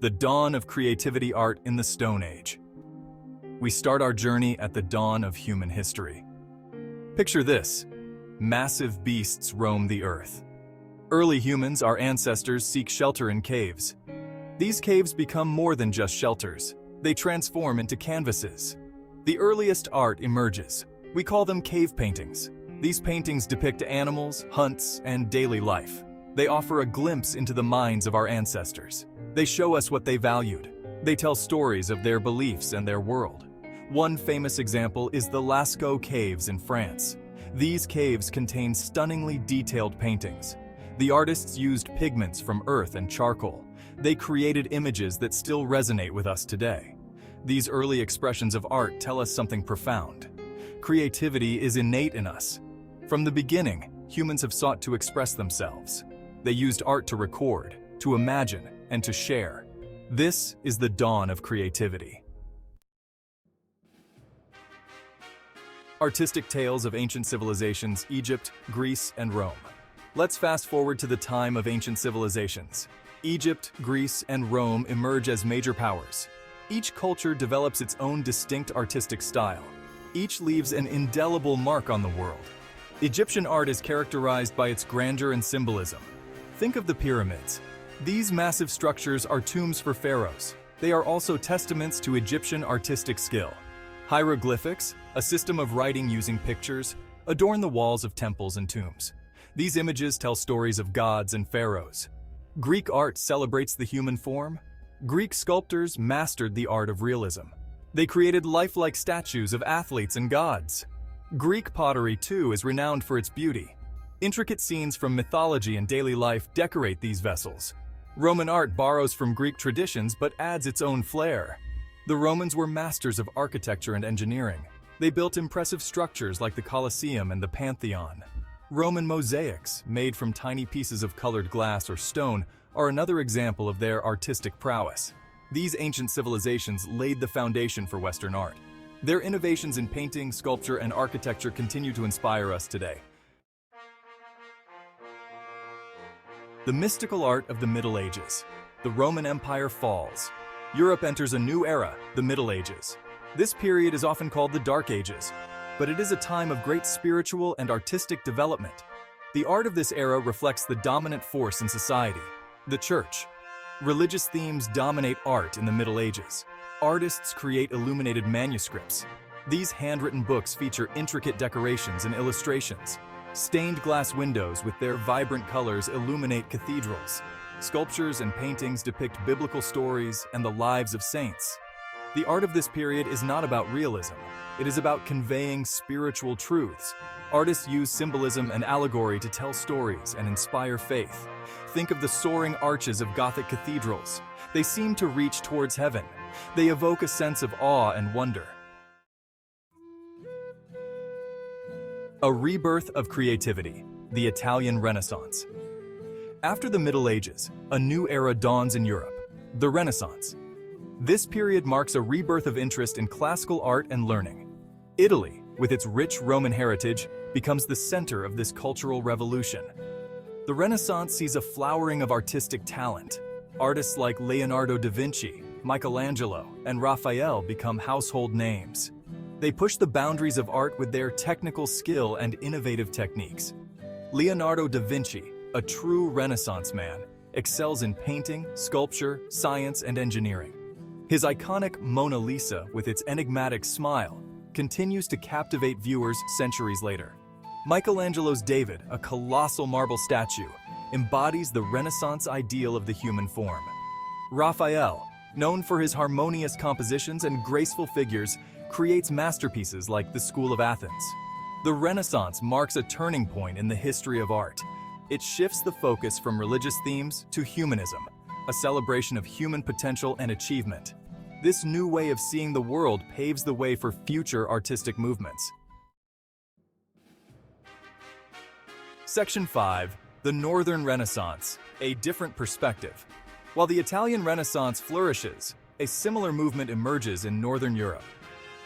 The dawn of creativity art in the Stone Age. We start our journey at the dawn of human history. Picture this: massive beasts roam the earth. Early humans, our ancestors, seek shelter in caves. These caves become more than just shelters. They transform into canvases. The earliest art emerges. We call them cave paintings. These paintings depict animals, hunts, and daily life. They offer a glimpse into the minds of our ancestors. They show us what they valued. They tell stories of their beliefs and their world. One famous example is the Lascaux Caves in France. These caves contain stunningly detailed paintings. The artists used pigments from earth and charcoal. They created images that still resonate with us today. These early expressions of art tell us something profound. Creativity is innate in us. From the beginning, humans have sought to express themselves. They used art to record, to imagine, and to share. This is the dawn of creativity. Artistic tales of ancient civilizations: Egypt, Greece, and Rome. Let's fast forward to the time of ancient civilizations. Egypt, Greece, and Rome emerge as major powers. Each culture develops its own distinct artistic style. Each leaves an indelible mark on the world. Egyptian art is characterized by its grandeur and symbolism. Think of the pyramids. These massive structures are tombs for pharaohs. They are also testaments to Egyptian artistic skill. Hieroglyphics, a system of writing using pictures, adorn the walls of temples and tombs. These images tell stories of gods and pharaohs. Greek art celebrates the human form. Greek sculptors mastered the art of realism. They created lifelike statues of athletes and gods. Greek pottery, too, is renowned for its beauty. Intricate scenes from mythology and daily life decorate these vessels. Roman art borrows from Greek traditions but adds its own flair. The Romans were masters of architecture and engineering. They built impressive structures like the Colosseum and the Pantheon. Roman mosaics, made from tiny pieces of colored glass or stone, are another example of their artistic prowess. These ancient civilizations laid the foundation for Western art. Their innovations in painting, sculpture, and architecture continue to inspire us today. The mystical art of the Middle Ages. The Roman Empire falls. Europe enters a new era, the Middle Ages. This period is often called the Dark Ages, but it is a time of great spiritual and artistic development. The art of this era reflects the dominant force in society, the Church. Religious themes dominate art in the Middle Ages. Artists create illuminated manuscripts. These handwritten books feature intricate decorations and illustrations. Stained glass windows with their vibrant colors illuminate cathedrals. Sculptures and paintings depict biblical stories and the lives of saints. The art of this period is not about realism. It is about conveying spiritual truths. Artists use symbolism and allegory to tell stories and inspire faith. Think of the soaring arches of Gothic cathedrals. They seem to reach towards heaven. They evoke a sense of awe and wonder. A rebirth of creativity, the Italian Renaissance. After the Middle Ages, a new era dawns in Europe, the Renaissance. This period marks a rebirth of interest in classical art and learning. Italy, with its rich Roman heritage, becomes the center of this cultural revolution. The Renaissance sees a flowering of artistic talent. Artists like Leonardo da Vinci, Michelangelo, and Raphael become household names. They push the boundaries of art with their technical skill and innovative techniques. Leonardo da Vinci, a true Renaissance man, excels in painting, sculpture, science, and engineering. His iconic Mona Lisa, with its enigmatic smile, continues to captivate viewers centuries later. Michelangelo's David, a colossal marble statue, embodies the Renaissance ideal of the human form. Raphael, known for his harmonious compositions and graceful figures, creates masterpieces like the School of Athens. The Renaissance marks a turning point in the history of art. It shifts the focus from religious themes to humanism, a celebration of human potential and achievement. This new way of seeing the world paves the way for future artistic movements. Section 5. The Northern Renaissance, a different perspective. While the Italian Renaissance flourishes, a similar movement emerges in Northern Europe.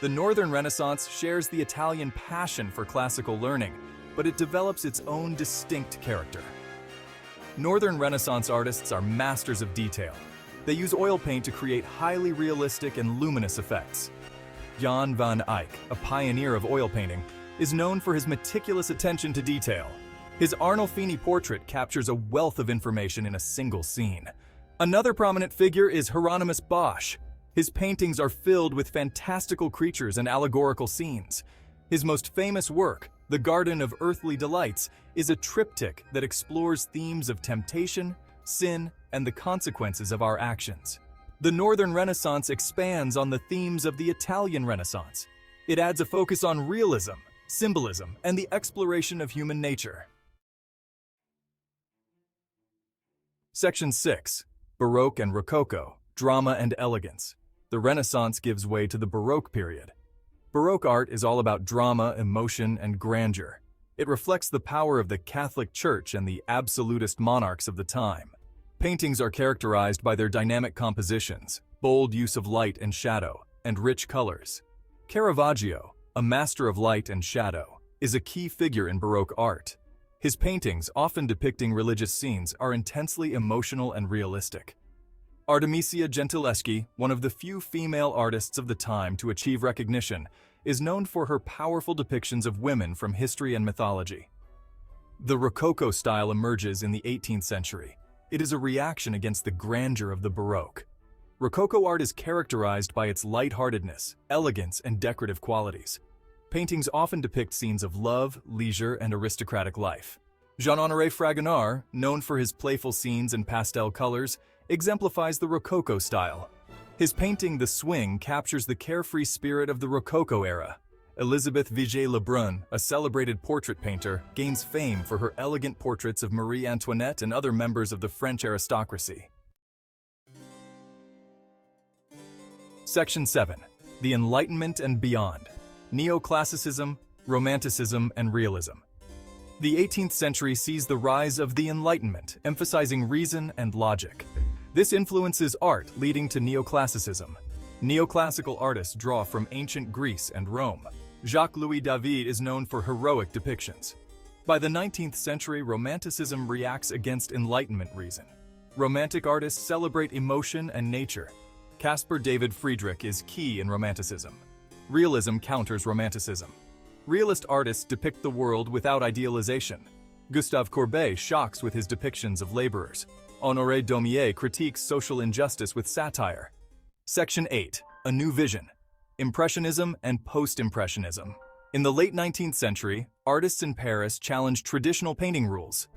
The Northern Renaissance shares the Italian passion for classical learning, but it develops its own distinct character. Northern Renaissance artists are masters of detail. They use oil paint to create highly realistic and luminous effects. Jan van Eyck, a pioneer of oil painting, is known for his meticulous attention to detail. His Arnolfini portrait captures a wealth of information in a single scene. Another prominent figure is Hieronymus Bosch. His paintings are filled with fantastical creatures and allegorical scenes. His most famous work, The Garden of Earthly Delights, is a triptych that explores themes of temptation, sin, and the consequences of our actions. The Northern Renaissance expands on the themes of the Italian Renaissance. It adds a focus on realism, symbolism, and the exploration of human nature. Section 6. Baroque and Rococo, Drama and Elegance. The Renaissance gives way to the Baroque period. Baroque art is all about drama, emotion, and grandeur. It reflects the power of the Catholic Church and the absolutist monarchs of the time. Paintings are characterized by their dynamic compositions, bold use of light and shadow, and rich colors. Caravaggio, a master of light and shadow, is a key figure in Baroque art. His paintings, often depicting religious scenes, are intensely emotional and realistic. Artemisia Gentileschi, one of the few female artists of the time to achieve recognition, is known for her powerful depictions of women from history and mythology. The Rococo style emerges in the 18th century. It is a reaction against the grandeur of the Baroque. Rococo art is characterized by its lightheartedness, elegance, and decorative qualities. Paintings often depict scenes of love, leisure, and aristocratic life. Jean-Honoré Fragonard, known for his playful scenes and pastel colors, exemplifies the Rococo style. His painting The Swing captures the carefree spirit of the Rococo era. Elisabeth Vigée-Lebrun, a celebrated portrait painter, gains fame for her elegant portraits of Marie Antoinette and other members of the French aristocracy. Section 7. The Enlightenment and Beyond. Neoclassicism, Romanticism, and Realism. The 18th century sees the rise of the Enlightenment, emphasizing reason and logic. This influences art, leading to neoclassicism. Neoclassical artists draw from ancient Greece and Rome. Jacques-Louis David is known for heroic depictions. By the 19th century, Romanticism reacts against Enlightenment reason. Romantic artists celebrate emotion and nature. Caspar David Friedrich is key in Romanticism. Realism counters Romanticism. Realist artists depict the world without idealization. Gustave Courbet shocks with his depictions of laborers. Honoré Daumier critiques social injustice with satire. Section 8. A New Vision. Impressionism and Post-Impressionism. In the late 19th century, artists in Paris challenged traditional painting rules.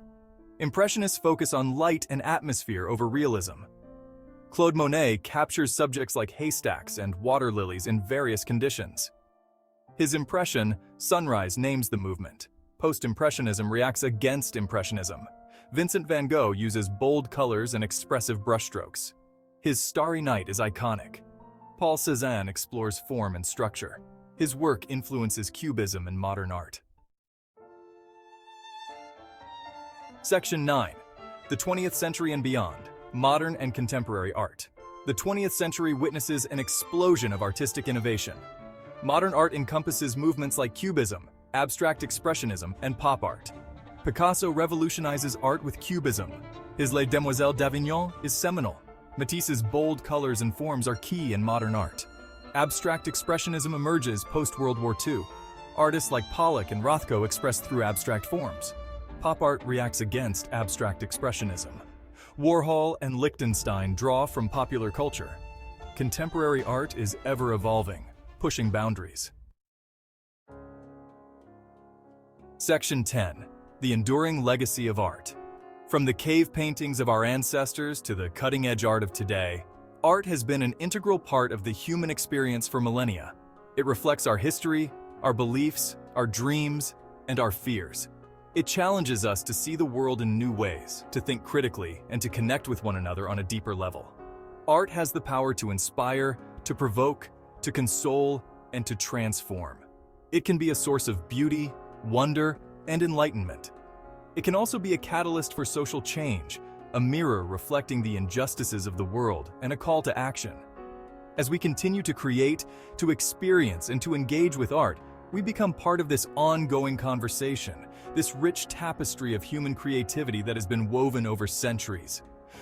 Impressionists focus on light and atmosphere over realism. Claude Monet captures subjects like haystacks and water lilies in various conditions. His impression, Sunrise, names the movement. Post-Impressionism reacts against Impressionism. Vincent van Gogh uses bold colors and expressive brushstrokes. His Starry Night is iconic. Paul Cézanne explores form and structure. His work influences Cubism and modern art. Section 9. The 20th century and beyond. Modern and contemporary art. The 20th century witnesses an explosion of artistic innovation. Modern art encompasses movements like Cubism, abstract expressionism, and pop art. Picasso revolutionizes art with Cubism. His Les Demoiselles d'Avignon is seminal. Matisse's bold colors and forms are key in modern art. Abstract expressionism emerges post-World War II. Artists like Pollock and Rothko express through abstract forms. Pop art reacts against abstract expressionism. Warhol and Lichtenstein draw from popular culture. Contemporary art is ever evolving, pushing boundaries. Section 10. The Enduring Legacy of Art. From the cave paintings of our ancestors to the cutting-edge art of today, art has been an integral part of the human experience for millennia. It reflects our history, our beliefs, our dreams, and our fears. It challenges us to see the world in new ways, to think critically, and to connect with one another on a deeper level. Art has the power to inspire, to provoke, to console, and to transform. It can be a source of beauty, wonder, and enlightenment. It can also be a catalyst for social change, a mirror reflecting the injustices of the world, and a call to action. As we continue to create, to experience, and to engage with art, we become part of this ongoing conversation, this rich tapestry of human creativity that has been woven over centuries.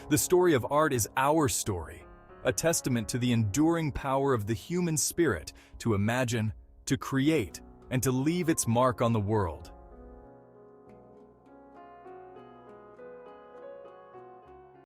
The story of art is our story, a testament to the enduring power of the human spirit to imagine, to create, and to leave its mark on the world.